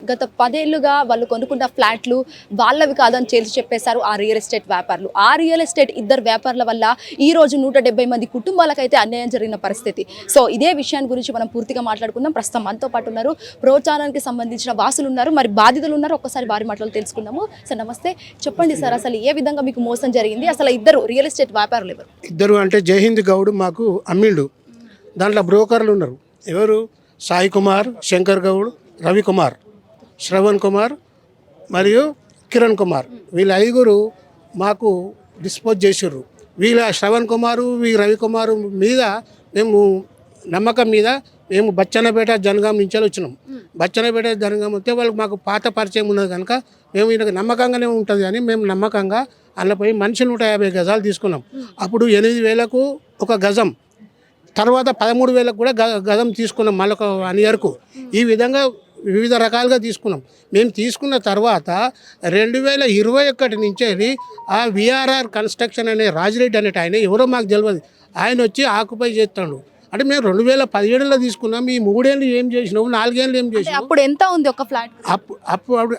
గత 10 ఏళ్లుగా వాళ్ళు కొనుక్కున్న ఫ్లాట్లు వాళ్ళవి కాదని చేసి చెప్పేశారు ఆ రియల్ ఎస్టేట్ వ్యాపారులు. ఆ రియల్ ఎస్టేట్ ఇద్దరు వ్యాపారుల వల్ల ఈ రోజు 170 మంది కుటుంబాలకైతే అన్యాయం జరిగిన పరిస్థితి. సో ఇదే విషయాన్ని గురించి మనం పూర్తిగా మాట్లాడుకుందాం. ప్రస్తుతం మనతో పాటు ఉన్నారు ప్రోత్సాహానికి సంబంధించిన వాసులు ఉన్నారు, మరి బాధితులు ఉన్నారు. ఒక్కసారి వారి మాటలు తెలుసుకుందాము. సార్ నమస్తే, చెప్పండి సార్, అసలు ఏ విధంగా మీకు మోసం జరిగింది? అసలు ఇద్దరు రియల్ ఎస్టేట్ వ్యాపారులు ఎవరు? ఇద్దరు అంటే జయహింద్ గౌడ్ మాకు అమ్మిండు. దాంట్లో బ్రోకర్లు ఉన్నారు. ఎవరు? సాయి కుమార్, శంకర్ గౌడ్, రవికుమార్, శ్రవణ్ కుమార్ మరియు కిరణ్ కుమార్. వీళ్ళ ఐదుగురు మాకు డిస్పోజ్ చేసారు. వీళ్ళ శ్రవణ్ కుమారు, రవికుమారు మీద మేము నమ్మకం మీద మేము బచ్చన్నపేట జనగాం నుంచి వచ్చినాం. బచ్చన్నపేట జనగాం వస్తే వాళ్ళకి మాకు పాత పరిచయం ఉన్నది కనుక మేము ఈయనకు నమ్మకంగానే ఉంటుంది అని మేము నమ్మకంగా అందులోపోయి మనిషి 150 గజాలు తీసుకున్నాం. అప్పుడు 8,000కు ఒక గజం, తర్వాత 13,000కు కూడా గజం తీసుకున్నాం మళ్ళీ ఒక 1 ఇయర్కు. ఈ విధంగా వివిధ రకాలుగా తీసుకున్నాం. మేము తీసుకున్న తర్వాత 2021 నుంచి ఆ విఆర్ఆర్ కన్స్ట్రక్షన్ అనే రాజిరెడ్డి అనేటి ఆయన ఎవరో మాకు తెలియదు, ఆయన వచ్చి ఆక్యుపై చేస్తాడు. అంటే మేము 2017లో తీసుకున్నాం. ఈ 3 ఏళ్ళు ఏం చేసినావు, 4 ఏళ్ళు ఏం చేసినావు? అప్పుడు ఎంత ఉంది ఒక ఫ్లాట్?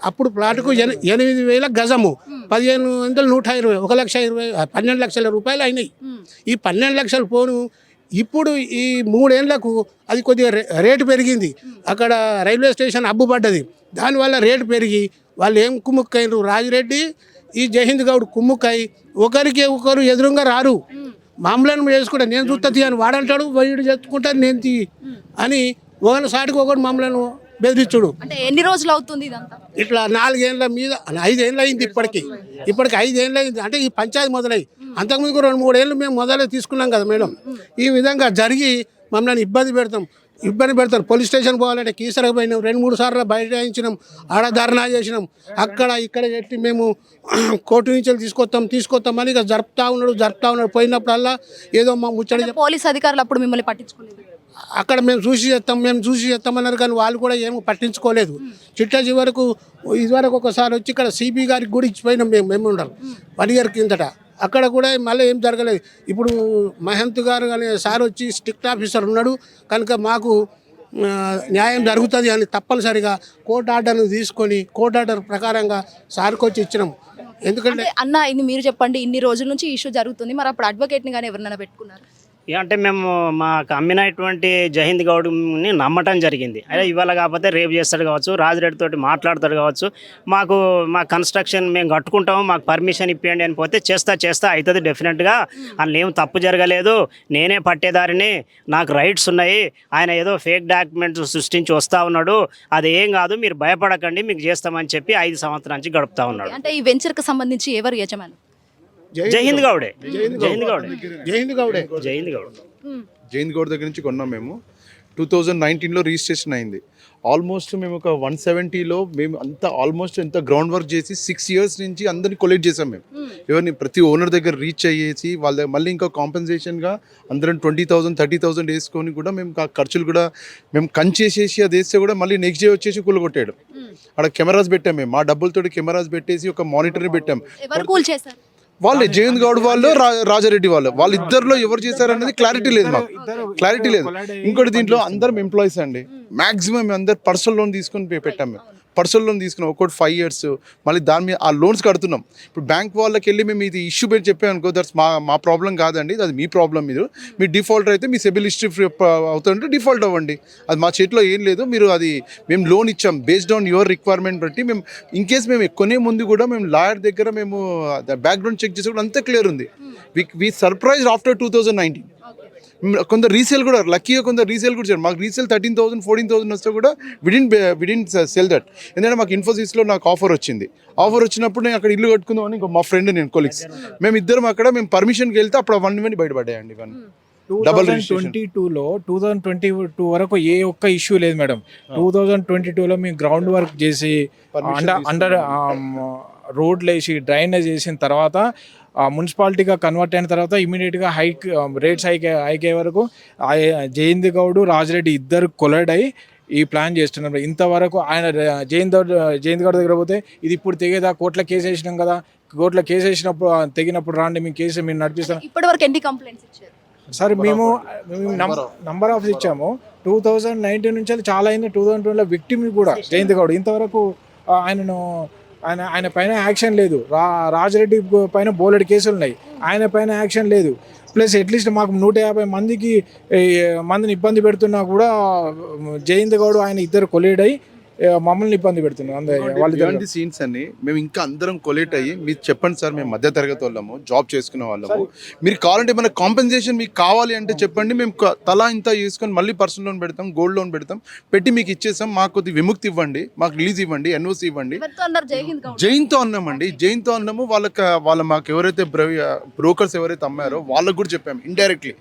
అప్పుడు ప్లాట్కు 8,000 గజము, 1,500, 120, 1,20,000, 12 లక్షల రూపాయలు అయినాయి. ఈ 12 లక్షలు పోను ఇప్పుడు ఈ 3 ఏళ్లకు అది కొద్దిగా రేటు పెరిగింది. అక్కడ రైల్వే స్టేషన్ అబ్బు పడ్డది. దానివల్ల రేటు పెరిగి వాళ్ళు ఏం కుమ్ముక్కైనరు, రాజిరెడ్డి ఈ జయహింద్ గౌడ్ కుమ్ముక్కై ఒకరికి ఒకరు ఎదురుగా రారు. మామూలను చేసుకుంటా నేను చూస్తా అని వాడంటాడు, వీడు చెప్పుకుంటారు నేను తీ అని ఒకరి సాటికి ఒకటి మామూలను బెదిరించుడు. అంటే ఎన్ని రోజులు అవుతుంది ఇదంతా? ఇట్లా 4 ఏళ్ళ మీద 5 ఏళ్ళు అయింది. ఇప్పటికి 5 ఏళ్ళు అయింది. అంటే ఈ పంచాయతీ మొదలై అంతకుముందు 2-3 ఏళ్ళు మేము మొదలై తీసుకున్నాం కదా మేడం. ఈ విధంగా జరిగి మమ్మల్ని ఇబ్బంది పెడతారు. పోలీస్ స్టేషన్ పోవాలంటే కీసరకు పోయినాం, 2-3 సార్లు బయటించినాం, ఆడ ధర్నా చేసినాం, అక్కడ ఇక్కడ పెట్టి మేము కోర్టు నుంచి తీసుకొస్తామని ఇక జరుపుతా ఉన్నాడు. పోయినప్పుడల్లా ఏదో మా ముచ్చడి పోలీస్ అధికారులు అప్పుడు మిమ్మల్ని పట్టించుకోలేదు. అక్కడ మేము చూసి చేస్తామన్నారు కానీ వాళ్ళు కూడా ఏమో పట్టించుకోలేదు. చివరకు ఇదివరకు ఒకసారి వచ్చి ఇక్కడ సిపి గారికి కూడా ఇచ్చిపోయినాం మేము ఉండాలి 1 ఇయర్ కిందట. అక్కడ కూడా మళ్ళీ ఏం జరగలేదు. ఇప్పుడు మహంత్ గారు అనే సార్ వచ్చి స్ట్రిక్ట్ ఆఫీసర్ ఉన్నాడు కనుక మాకు న్యాయం జరుగుతుంది అని తప్పనిసరిగా కోర్టు ఆర్డర్ను తీసుకొని కోర్టు ఆర్డర్ ప్రకారంగా సార్కి వచ్చి ఇచ్చినాం. ఎందుకంటే అన్న ఇది మీరు చెప్పండి, ఇన్ని రోజుల నుంచి ఇష్యూ జరుగుతుంది, మరి అప్పుడు అడ్వకేట్ని కానీ ఎవరినైనా పెట్టుకున్నారు? అంటే మేము మాకు అమ్మినటువంటి జయహింద్ గౌడ్ని నమ్మటం జరిగింది. అదే ఇవాళ కాకపోతే రేపు చేస్తాడు కావచ్చు, రాజిరెడ్డి తోటి మాట్లాడతాడు కావచ్చు, మా కన్స్ట్రక్షన్ మేము కట్టుకుంటాము, మాకు పర్మిషన్ ఇప్పియండి అని పోతే చేస్తా అవుతుంది డెఫినెట్గా, అందులో ఏం తప్పు జరగలేదు, నేనే పట్టేదారిని, నాకు రైట్స్ ఉన్నాయి, ఆయన ఏదో ఫేక్ డాక్యుమెంట్స్ సృష్టించి వస్తూ ఉన్నాడు, అది ఏం కాదు మీరు భయపడకండి మీకు చేస్తామని చెప్పి 5 సంవత్సరాల నుంచి గడుపుతా ఉన్నాడు. అంటే ఈ వెంచర్కి సంబంధించి ఎవరు యజమాని? జయహింద్ గౌడ్ దగ్గర నుంచి కొన్నాం మేము. 2019లో రిజిస్ట్రేషన్ అయింది. ఆల్మోస్ట్ మేము ఒక 170లో మేము అంతా ఆల్మోస్ట్ ఎంత గ్రౌండ్ వర్క్ చేసి 6 ఇయర్స్ నుంచి అందరినీ కొలెక్ట్ చేసాం మేము. ఎవరిని ప్రతి ఓనర్ దగ్గర రీచ్ అయ్యేసి వాళ్ళ దగ్గర మళ్ళీ ఇంకా కాంపెన్సేషన్గా అందరం 20,000 30,000 వేసుకొని కూడా మేము ఖర్చులు కూడా మేము కంచేసేసి అది వేస్తే కూడా మళ్ళీ నెక్స్ట్ డే వచ్చేసి కూలగొట్టాడు. అక్కడ కెమెరాస్ పెట్టాం మేము, మా డబ్బులతో కెమెరాస్ పెట్టేసి ఒక మానిటర్ని పెట్టాం. వాళ్ళే జయహింద్ గౌడ్ వాళ్ళు, రాజారెడ్డి వాళ్ళు ఇద్దరిలో ఎవరు చేశారనేది క్లారిటీ లేదు మాకు. ఇంకోటి దీంట్లో అందరం ఎంప్లాయీస్ అండి. మాక్సిమం మేము అందరు పర్సనల్ లోన్ తీసుకొని పెట్టాం. మేము పర్సనల్ లోన్ తీసుకున్నాం, ఒక్కోటి 5 years. మళ్ళీ దాని మీద ఆ లోన్స్ కడుతున్నాం. ఇప్పుడు బ్యాంక్ వాళ్ళకి వెళ్ళి మేము ఇది ఇష్యూ పెట్టి చెప్పామనుకో, దట్స్ మా ప్రాబ్లం కాదండి, అది మీ ప్రాబ్లం. మీరు డిఫాల్టర్ అయితే మీ సిబిల్ హిస్టరీ అవుతుంటే డిఫాల్ట్ అవ్వండి, అది మా చేతిలో ఏం లేదు. మీరు అది మేము లోన్ ఇచ్చాం బేస్డ్ ఆన్ యువర్ రిక్వైర్మెంట్ బట్టి. మేము ఇన్ కేస్ మేము కొనే ముందు కూడా మేము లాయర్ దగ్గర మేము బ్యాక్గ్రౌండ్ చెక్ చేసి కూడా అంతా క్లియర్ ఉంది. వి సర్ప్రైజ్డ్ ఆఫ్టర్ 2019. కొందరు రీసేల్ కూడా లక్కీగా కొందరు రీసేల్ కూడా చేయాలి. మాకు రీసేల్ 13,000 14,000 వస్తే కూడా విడిన్ సెల్ దట్. ఎందుకంటే మాకు ఇన్ఫోసిస్లో నాకు ఆఫర్ వచ్చినప్పుడు నేను అక్కడ ఇల్లు కట్టుకుందామని మా ఫ్రెండ్ నేను కొలీగ్స్ మేము ఇద్దరం అక్కడ మేము పర్మిషన్కి వెళ్తే అప్పుడు అవన్నీ బయటపడ్డాయండి. 2022 వరకు ఏ ఒక్క ఇష్యూ లేదు మేడం. 2022లో మేము గ్రౌండ్ వర్క్ చేసి అండర్ రోడ్లు వేసి డ్రైనేజ్ చేసిన తర్వాత మున్సిపాలిటీగా కన్వర్ట్ అయిన తర్వాత ఇమీడియట్గా రేట్స్ హైక్ అయ్యే వరకు జయహింద్ గౌడ్, రాజిరెడ్డి ఇద్దరు కొలైడ్ అయ్యి ఈ ప్లాన్ చేస్తున్నారు. ఇంతవరకు ఆయన జయహింద్ గౌడ్ దగ్గర పోతే ఇది ఇప్పుడు తెగేదా, కోర్టులో కేసు వేసినాం కదా, కోర్టులో కేసు వేసినప్పుడు తెగినప్పుడు రాండి మీ కేసు మీరు నడిపిస్తాం. ఇప్పటివరకు ఎన్ని కంప్లైంట్స్ ఇచ్చారు? సార్ మేము నంబర్ ఆఫ్ ఇచ్చాము 2019 నుంచి చాలా అయింది. 2020లో విక్టిమ్ కూడా జయంత్ గౌడ్ ఇంతవరకు ఆయన పైన యాక్షన్ లేదు. రాజిరెడ్డి పైన బోలెడు కేసులు ఉన్నాయి, ఆయన పైన యాక్షన్ లేదు. ప్లస్ అట్లీస్ట్ మాకు 150 మందిని ఇబ్బంది పెడుతున్నా కూడా జయంత్ గౌడ్ ఆయన ఇద్దరు కొలీడ్ అయ్యి మమ్మల్ని ఇబ్బంది పెడుతున్నాం. ఇలాంటి సీన్స్ అన్ని మేము ఇంకా అందరం కొలేట్ అయ్యి మీరు చెప్పండి సార్, మేము మధ్య తరగతి వాళ్ళము, జాబ్ చేసుకునే వాళ్ళము, మీరు కావాలంటే మన కాంపెన్సేషన్ మీకు కావాలి అంటే చెప్పండి, మేము తలా ఇంత చేసుకొని మళ్ళీ పర్సనల్ లోన్ పెడతాం, గోల్డ్ లోన్ పెడతాం, పెట్టి మీకు ఇచ్చేసాం, మాకు కొద్ది విముక్తి ఇవ్వండి, మాకు రిలీజ్ ఇవ్వండి, ఎన్ఓసి ఇవ్వండి. జైన్తో అన్నామండి, జైన్తో అన్నాము. వాళ్ళ మాకు ఎవరైతే బ్రోకర్స్ ఎవరైతే అమ్మారో వాళ్ళకు కూడా చెప్పాము ఇండైరెక్ట్లీ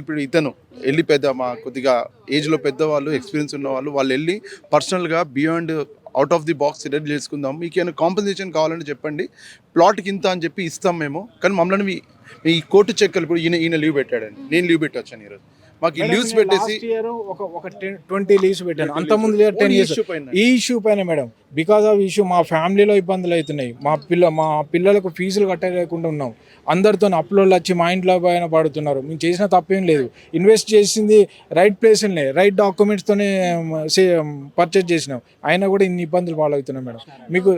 ఇప్పుడు ఇతను వెళ్ళి మా కొద్దిగా ఏజ్లో పెద్దవాళ్ళు, ఎక్స్పీరియన్స్ ఉన్న వాళ్ళు వెళ్ళి పర్సనల్గా beyond out of the box settle చేసుకుందాం, మీకు ఏమైనా కాంపెన్సేషన్ కావాలంటే చెప్పండి, ప్లాట్కి ఇంత అని చెప్పి ఇస్తాం మేము. కానీ మమ్మల్ని ఈ కోర్టు చెక్కలు ఇప్పుడు ఈయన లీవ్ పెట్టాడండి, నేను లీవ్ పెట్టి వచ్చాను ఈరోజు. మాకు ఈ లీవ్స్ పెట్టేసి ఒక 20 లీవ్స్ పెట్టాను, అంతకుముందు 10 years ఈ ఇష్యూ పైన మేడం. బికాస్ ఆఫ్ ఇష్యూ మా ఫ్యామిలీలో ఇబ్బందులు అవుతున్నాయి, మా పిల్లలకు ఫీజులు కట్టలేకుండా ఉన్నాం, అందరితో అప్లోడ్లు వచ్చి మా ఇంట్లో పైన పడుతున్నారు. మేము చేసిన తప్పేం లేదు, ఇన్వెస్ట్ చేసింది రైట్ ప్లేస్లోనే రైట్ డాక్యుమెంట్స్తోనే పర్చేజ్ చేసినాం, అయినా కూడా ఇన్ని ఇబ్బందులు పాలవుతున్నాం మేడం. మీకు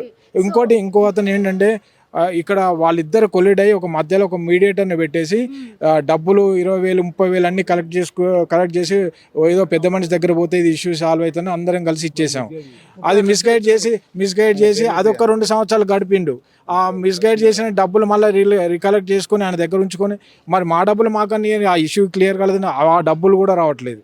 ఇంకో అతను ఏంటంటే ఇక్కడ వాళ్ళిద్దరు కొలిడ్ అయ్యి ఒక మధ్యలో ఒక మీడియేటర్ని పెట్టేసి డబ్బులు 20,000 30,000 అన్ని కలెక్ట్ చేసి ఏదో పెద్ద మనిషి దగ్గర పోతే ఇది ఇష్యూ సాల్వ్ అవుతుంది అందరం కలిసి ఇచ్చేసాం. అది మిస్గైడ్ చేసి అదొక 2 సంవత్సరాలు గడిపిండు. ఆ మిస్గైడ్ చేసిన డబ్బులు మళ్ళీ రికలెక్ట్ చేసుకొని ఆయన దగ్గర ఉంచుకొని మరి మా డబ్బులు మాకని ఆ ఇష్యూ క్లియర్ కాలేదు, ఆ డబ్బులు కూడా రావట్లేదు.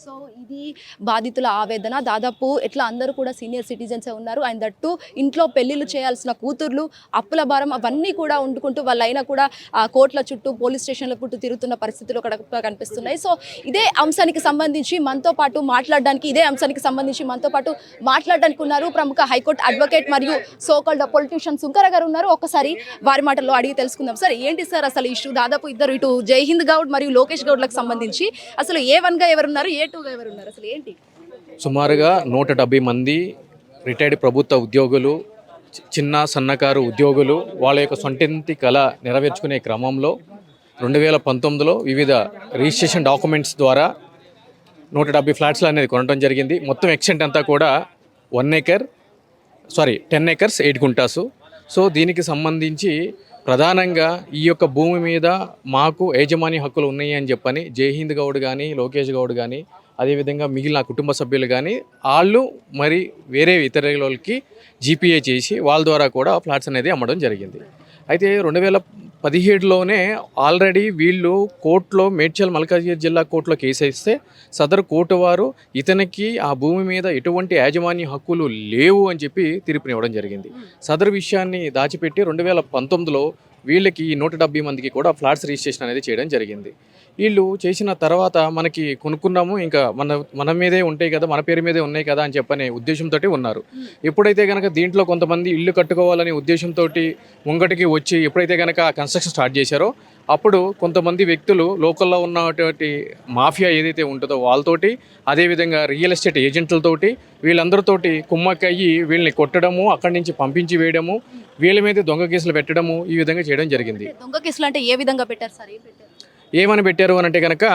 సో ఇది బాధితుల ఆవేదన. దాదాపు ఎట్లా అందరూ కూడా సీనియర్ సిటిజన్సే ఉన్నారు, అండ్ దట్టు ఇంట్లో పెళ్లిళ్ళు చేయాల్సిన కూతుర్లు, అప్పుల భారం అవన్నీ కూడా వండుకుంటూ వాళ్ళైనా కూడా కోర్టుల చుట్టూ పోలీస్ స్టేషన్ల చుట్టూ తిరుగుతున్న పరిస్థితులు అక్కడ కనిపిస్తున్నాయి. సో ఇదే అంశానికి సంబంధించి మనతో పాటు మాట్లాడడానికి ఉన్నారు ప్రముఖ హైకోర్టు అడ్వకేట్ మరియు సోకాల్డ్ పొలిటీషియన్ సుంకర గారు ఉన్నారు. ఒక్కసారి వారి మాటల్లో అడిగి తెలుసుకుందాం. సార్ ఏంటి సార్ అసలు ఇష్యూ? దాదాపు ఇద్దరు, ఇటు జైహింద్ గౌడ్ మరియు లోకేష్ గౌడ్లకు సంబంధించి అసలు A1 గా ఎవరున్నారు, A2 గా ఎవరున్నారు, అసలు ఏంటి? సుమారుగా 170 మంది రిటైర్డ్ ప్రభుత్వ ఉద్యోగులు, చిన్న సన్నకారు ఉద్యోగులు వాళ్ళ యొక్క సొంతింటి కళ నెరవేర్చుకునే క్రమంలో 2019లో వివిధ రిజిస్ట్రేషన్ డాక్యుమెంట్స్ ద్వారా 170 ఫ్లాట్స్లు అనేది కొనడం జరిగింది. మొత్తం ఎక్స్టెంట్ అంతా కూడా 10 acres 8 గుంటాసు. సో దీనికి సంబంధించి ప్రధానంగా ఈ యొక్క భూమి మీద మాకు యాజమాన్య హక్కులు ఉన్నాయి అని చెప్పని జైహింద్ గౌడ్ కానీ, లోకేష్ గౌడ్ కానీ, అదేవిధంగా మిగిలిన కుటుంబ సభ్యులు కానీ వాళ్ళు మరి వేరే ఇతరులకి జీపీఏ చేసి వాళ్ళ ద్వారా కూడా ఫ్లాట్స్ అనేది అమ్మడం జరిగింది. అయితే 2017లోనే ఆల్రెడీ వీళ్ళు కోర్టులో మేడ్చల్ మల్కాజ్గిరి జిల్లా కోర్టులో కేసు వేస్తే సదరు కోర్టు వారు ఇతనికి ఆ భూమి మీద ఎటువంటి యాజమాన్య హక్కులు లేవు అని చెప్పి తీర్పునివ్వడం జరిగింది. సదరు విషయాన్ని దాచిపెట్టి 2019లో వీళ్ళకి 170 మందికి కూడా ఫ్లాట్స్ రిజిస్ట్రేషన్ అనేది చేయడం జరిగింది. వీళ్ళు చేసిన తర్వాత మనకి కొనుక్కున్నాము, ఇంకా మన మీదే ఉంటాయి కదా, మన పేరు మీదే ఉన్నాయి కదా అని చెప్పనే ఉద్దేశంతో ఉన్నారు. ఎప్పుడైతే కనుక దీంట్లో కొంతమంది ఇల్లు కట్టుకోవాలనే ఉద్దేశంతో ముంగటికి వచ్చి ఎప్పుడైతే కనుక కన్స్ట్రక్షన్ స్టార్ట్ చేశారో అప్పుడు కొంతమంది వ్యక్తులు లోకల్లో ఉన్నటువంటి మాఫియా ఏదైతే ఉంటుందో వాళ్ళతోటి, అదేవిధంగా రియల్ ఎస్టేట్ ఏజెంట్లతోటి వీళ్ళందరితోటి కుమ్మక్కయ్యి వీళ్ళని కొట్టడము, అక్కడి నుంచి పంపించి వేయడము, వీళ్ళ మీద దొంగ కేసులు పెట్టడము, ఈ విధంగా చేయడం జరిగింది. దొంగ కేసులు అంటే ఏ విధంగా పెట్టారు సార్? ఏమని పెట్టారు అని అంటే కనుక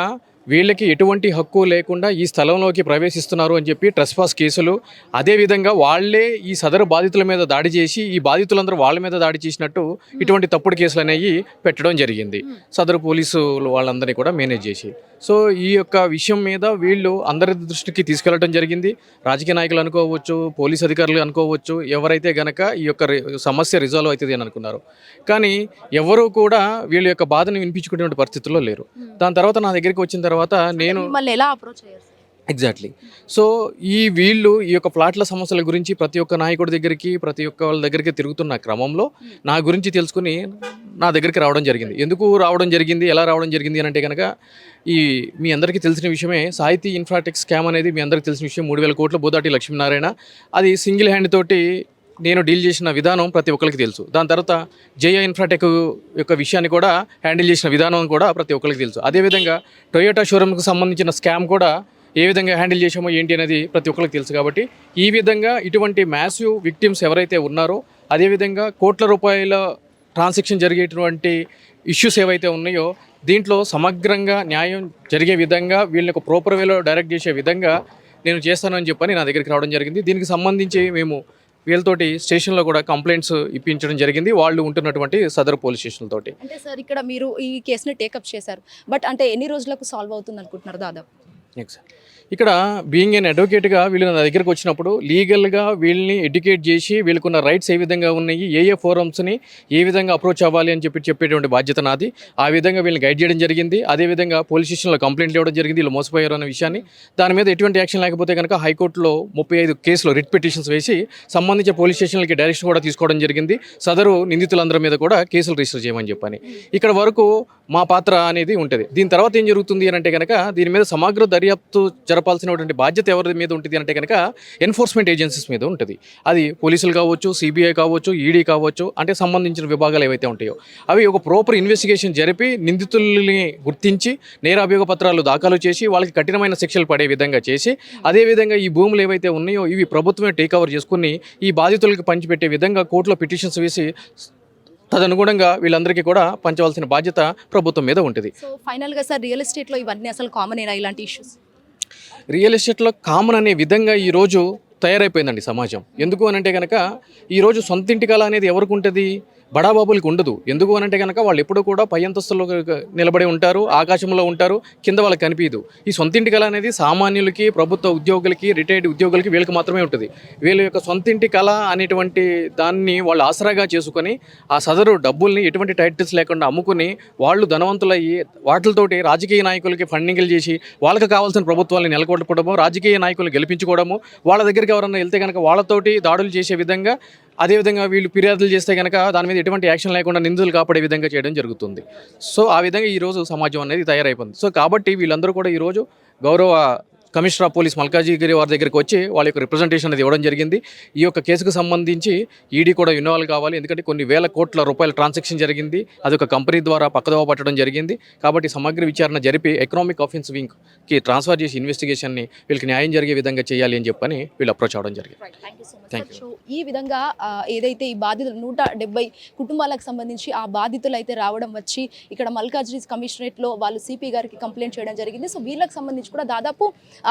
వీళ్ళకి ఎటువంటి హక్కు లేకుండా ఈ స్థలంలోకి ప్రవేశిస్తున్నారు అని చెప్పి ట్రెస్పాస్ కేసులు, అదేవిధంగా వాళ్ళే ఈ సదరు బాధితుల మీద దాడి చేసి ఈ బాధితులందరూ వాళ్ళ మీద దాడి చేసినట్టు ఇటువంటి తప్పుడు కేసులు అనేవి పెట్టడం జరిగింది సదరు పోలీసులు వాళ్ళందరినీ కూడా మేనేజ్ చేసి. సో ఈ యొక్క విషయం మీద వీళ్ళు అందరి దృష్టికి తీసుకెళ్లడం జరిగింది. రాజకీయ నాయకులు అనుకోవచ్చు, పోలీస్ అధికారులు అనుకోవచ్చు, ఎవరైతే గనక ఈ యొక్క సమస్య రిజాల్వ్ అవుతుంది అని అనుకున్నారు. కానీ ఎవరూ కూడా వీళ్ళ యొక్క బాధను వినిపించుకునే పరిస్థితుల్లో లేరు. దాని తర్వాత నా దగ్గరికి వచ్చిన తర్వాత నేను ఎలా అప్రోచ్ అయ్యారు? ఎగ్జాక్ట్లీ. సో వీళ్ళు ఈ యొక్క ప్లాట్ల సమస్యల గురించి ప్రతి ఒక్క నాయకుడి దగ్గరికి, ప్రతి ఒక్క వాళ్ళ దగ్గరికి తిరుగుతున్న క్రమంలో నా గురించి తెలుసుకుని నా దగ్గరికి రావడం జరిగింది. ఎందుకు రావడం జరిగింది, ఎలా రావడం జరిగింది అని అంటే కనుక మీ అందరికీ తెలిసిన విషయమే, సాహితీ ఇన్ఫ్రాటెక్ స్కామ్ అనేది మీ అందరికీ తెలిసిన విషయం. 3,000 కోట్ల బోదాటి లక్ష్మీనారాయణ అది సింగిల్ హ్యాండ్ తోటి నేను డీల్ చేసిన విధానం ప్రతి ఒక్కరికి తెలుసు. దాని తర్వాత జయ ఇన్ఫ్రాటెక్ యొక్క విషయాన్ని కూడా హ్యాండిల్ చేసిన విధానం కూడా ప్రతి ఒక్కరికి తెలుసు. అదేవిధంగా టొయోటా షోరూమ్కి సంబంధించిన స్కామ్ కూడా ఏ విధంగా హ్యాండిల్ చేసామో ఏంటి అనేది ప్రతి ఒక్కరికి తెలుసు. కాబట్టి ఈ విధంగా ఇటువంటి మ్యాసివ్ విక్టిమ్స్ ఎవరైతే ఉన్నారో, అదేవిధంగా కోట్ల రూపాయల ట్రాన్సాక్షన్ జరిగేటువంటి ఇష్యూస్ ఏవైతే ఉన్నాయో దీంట్లో సమగ్రంగా న్యాయం జరిగే విధంగా వీళ్ళని ఒక ప్రాపర్ వేలో డైరెక్ట్ చేసే విధంగా నేను చేస్తానని చెప్పని నా దగ్గరికి రావడం జరిగింది. దీనికి సంబంధించి మేము వీళ్ళతోటి స్టేషన్లో కూడా కంప్లైంట్స్ ఇప్పించడం జరిగింది, వాళ్ళు ఉంటున్నటువంటి సదరు పోలీస్ స్టేషన్లతోటి. అంటే సార్ ఇక్కడ మీరు ఈ కేసుని టేకప్ చేశారు, బట్ అంటే ఎన్ని రోజులకు సాల్వ్ అవుతుంది అనుకుంటున్నారు దాదాపు? నెక్స్ట్ ఇక్కడ బీయింగ్ ఎన్ అడ్వకేట్గా వీళ్ళు నా దగ్గరకు వచ్చినప్పుడు లీగల్గా వీళ్ళని ఎడ్యుకేట్ చేసి వీళ్ళకున్న రైట్స్ ఏ విధంగా ఉన్నాయి, ఏ ఫోరమ్స్ని ఏ విధంగా అప్రోచ్ అవ్వాలి అని చెప్పేటువంటి బాధ్యత నాది. ఆ విధంగా వీళ్ళని గైడ్ చేయడం జరిగింది. అదేవిధంగా పోలీస్ స్టేషన్లో కంప్లైంట్లు ఇవ్వడం జరిగింది వీళ్ళు మోసపోయారు అనే విషయాన్ని. దాని మీద ఎటువంటి యాక్షన్ లేకపోతే కనుక హైకోర్టులో 35 కేసులు రిట్ పిటిషన్స్ వేసి సంబంధించిన పోలీస్ స్టేషన్లకి డైరెక్షన్ కూడా తీసుకోవడం జరిగింది. సదరు నిందితులందరి మీద కూడా కేసులు రిజిస్టర్ చేయమని చెప్పని. ఇక్కడ వరకు మా పాత్ర అనేది ఉంటుంది. దీని తర్వాత ఏం జరుగుతుంది అని అంటే కనుక దీని మీద సమగ్ర దర్యాప్తు జరపాల్సినటువంటి బాధ్యత ఎవరి మీద ఉంటుంది అంటే కనుక ఎన్ఫోర్స్మెంట్ ఏజెన్సీస్ మీద ఉంటుంది. అది పోలీసులు కావచ్చు, సిబిఐ కావచ్చు, ఈడీ కావచ్చు, అంటే సంబంధించిన విభాగాలు ఏవైతే ఉంటాయో అవి ఒక ప్రాపర్ ఇన్వెస్టిగేషన్ జరిపి నిందితుల్ని గుర్తించి నేరాభియోగ పత్రాలు దాఖలు చేసి వాళ్ళకి కఠినమైన శిక్షలు పడే విధంగా చేసి అదేవిధంగా ఈ భూములు ఏవైతే ఉన్నాయో ఇవి ప్రభుత్వమే టేక్ ఓవర్ చేసుకుని ఈ బాధితులకు పంచిపెట్టే విధంగా కోర్టులో పిటిషన్స్ వేసి తదనుగుణంగా వీళ్ళందరికీ కూడా పంచవలసిన బాధ్యత ప్రభుత్వం మీద ఉంటుంది. సో ఫైనల్గా సార్ రియల్ ఎస్టేట్లో ఇవన్నీ అసలు కామన్ అయినా ఇలాంటి ఇష్యూస్? రియల్ ఎస్టేట్లో కామన్ అనే విధంగా ఈరోజు తయారైపోయిందండి సమాజం. ఎందుకు అని అంటే కనుక ఈరోజు సొంతింటి కళ అనేది ఎవరికి ఉంటుంది, బడాబాబులకు ఉండదు. ఎందుకు అని అంటే కనుక వాళ్ళు ఎప్పుడూ కూడా పై అంతస్తులో నిలబడి ఉంటారు, ఆకాశంలో ఉంటారు, కింద వాళ్ళకి కనిపించదు. ఈ సొంతింటి కళ అనేది సామాన్యులకి, ప్రభుత్వ ఉద్యోగులకి, రిటైర్డ్ ఉద్యోగులకి వీళ్ళకి మాత్రమే ఉంటుంది. వీళ్ళ యొక్క సొంతింటి కళ అనేటువంటి దాన్ని వాళ్ళు ఆసరాగా చేసుకొని ఆ సదరు డబ్బుల్ని ఎటువంటి టైటిల్స్ లేకుండా అమ్ముకుని వాళ్ళు ధనవంతులయ్యి వాటితోటి రాజకీయ నాయకులకి ఫండింగ్లు చేసి వాళ్ళకి కావాల్సిన ప్రభుత్వాన్ని నెలకొల్పడము, రాజకీయ నాయకులు గెలిపించుకోవడము, వాళ్ళ దగ్గరికి ఎవరన్నా వెళ్తే కనుక వాళ్ళతోటి దాడులు చేసే విధంగా, అదేవిధంగా వీళ్ళు ఫిర్యాదులు చేస్తే కనుక దాని మీద ఎటువంటి యాక్షన్ లేకుండా నిందితులు కాపాడే విధంగా చేయడం జరుగుతుంది. సో ఆ విధంగా ఈరోజు సమాజం అనేది తయారైపోయింది. సో కాబట్టి వీళ్ళందరూ కూడా ఈరోజు గౌరవ కమిషనర్ ఆఫ్ పోలీస్ మల్కాజిగిరి వారి దగ్గరికి వచ్చి వాళ్ళ యొక్క రిప్రజెంటేషన్ అనేది ఇవ్వడం జరిగింది. ఈ యొక్క కేసుకు సంబంధించి ఈడీ కూడా ఇన్వాల్వ్ కావాలి, ఎందుకంటే కొన్ని వేల కోట్ల రూపాయల ట్రాన్సాక్షన్ జరిగింది, అది ఒక కంపెనీ ద్వారా పక్కదోవ పట్టడం జరిగింది. కాబట్టి సమగ్ర విచారణ జరిపి ఎకనామిక్ ఆఫెన్స్ వింగ్కి ట్రాన్స్ఫర్ చేసి ఇన్వెస్టిగేషన్ని వీళ్ళకి న్యాయం జరిగే విధంగా చేయాలి అని చెప్పని వీళ్ళు అప్రోచ్ అవ్వడం జరిగింది. సో ఈ విధంగా ఏదైతే ఈ బాధితులు 170 కుటుంబాలకు సంబంధించి ఆ బాధితులు అయితే రావడం వచ్చి ఇక్కడ మల్కాజ్గిరి కమిషనరేట్లో వాళ్ళు సిపి గారికి కంప్లైంట్ చేయడం జరిగింది. సో వీళ్ళకి సంబంధించి కూడా దాదాపు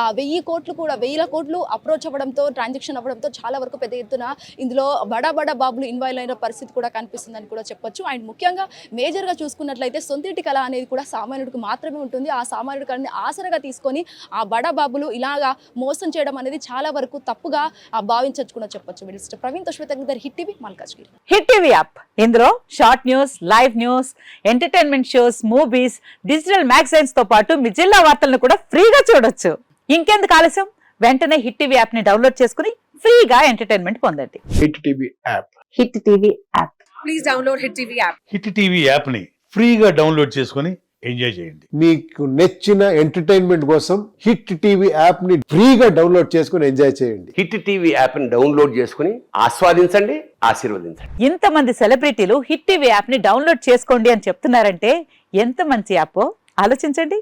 1000 కోట్లు అప్రోచ్ అవ్వడంతో, ట్రాన్సాక్షన్ అవ్వడంతో చాలా వరకు పెద్ద ఎత్తున ఇందులో బడా బాబులు ఇన్వాల్వ్ అయిన పరిస్థితి కూడా కనిపిస్తుందని కూడా చెప్పొచ్చు. అండ్ ముఖ్యంగా మేజర్గా చూసుకున్నట్లయితే సొంతింటి కళ అనేది కూడా సామాన్యుడికి మాత్రమే ఉంటుంది. ఆ సామాన్యుడి కళని ఆసరగా తీసుకొని ఆ బడా బాబులు ఇలాగా మోసం చేయడం అనేది చాలా వరకు తప్పుగా భావించవచ్చు కూడా చెప్పొచ్చు. ప్రవీణ్ తో Swetha hit TV Malkajgiri. Hit TV app ఇందులో short news, live news, entertainment shows, movies, digital magazines తో పాటు మీ జిల్లా వార్తలను కూడా ఫ్రీగా చూడొచ్చు. ఇంకెందుకు ఆలస్యం, వెంటనే హిట్ టీవీ యాప్ ని డౌన్లోడ్ చేసుకుని ఫ్రీగా ఎంటర్టైన్మెంట్ పొందండి. Hit TV app. Hit TV app. Please download hit TV app. Hit TV app ని ఫ్రీగా డౌన్లోడ్ చేసుకొని ఎంజాయ్ చేయండి. మీకు నచ్చిన ఎంటర్టైన్మెంట్ కోసం హిట్ టీవీ యాప్ ని ఫ్రీగా డౌన్లోడ్ చేసుకొని ఎంజాయ్ చేయండి. హిట్ టీవీ యాప్ ని డౌన్లోడ్ చేసుకుని ఆస్వాదించండి, ఆశీర్వదించండి. ఇంతమంది సెలబ్రిటీలు హిట్ టీవీ యాప్ ని డౌన్లోడ్ చేసుకోండి అని చెప్తున్నారంటే ఎంత మంచి యాప్ ఆలోచించండి.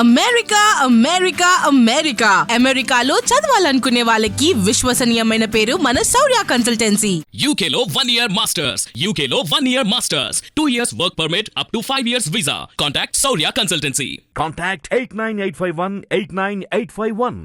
అమెరికా అమెరికా అమెరికా అమెరికాలో చదవాలనుకునే వాళ్ళకి విశ్వసనీయమైన పేరు మన శౌర్య కన్సల్టెన్సీ. UK లో 1 year masters, UK లో 1 year masters, 2 years work permit up to 5 years visa. Contact Shaurya Consultancy. Contact 89851 89851.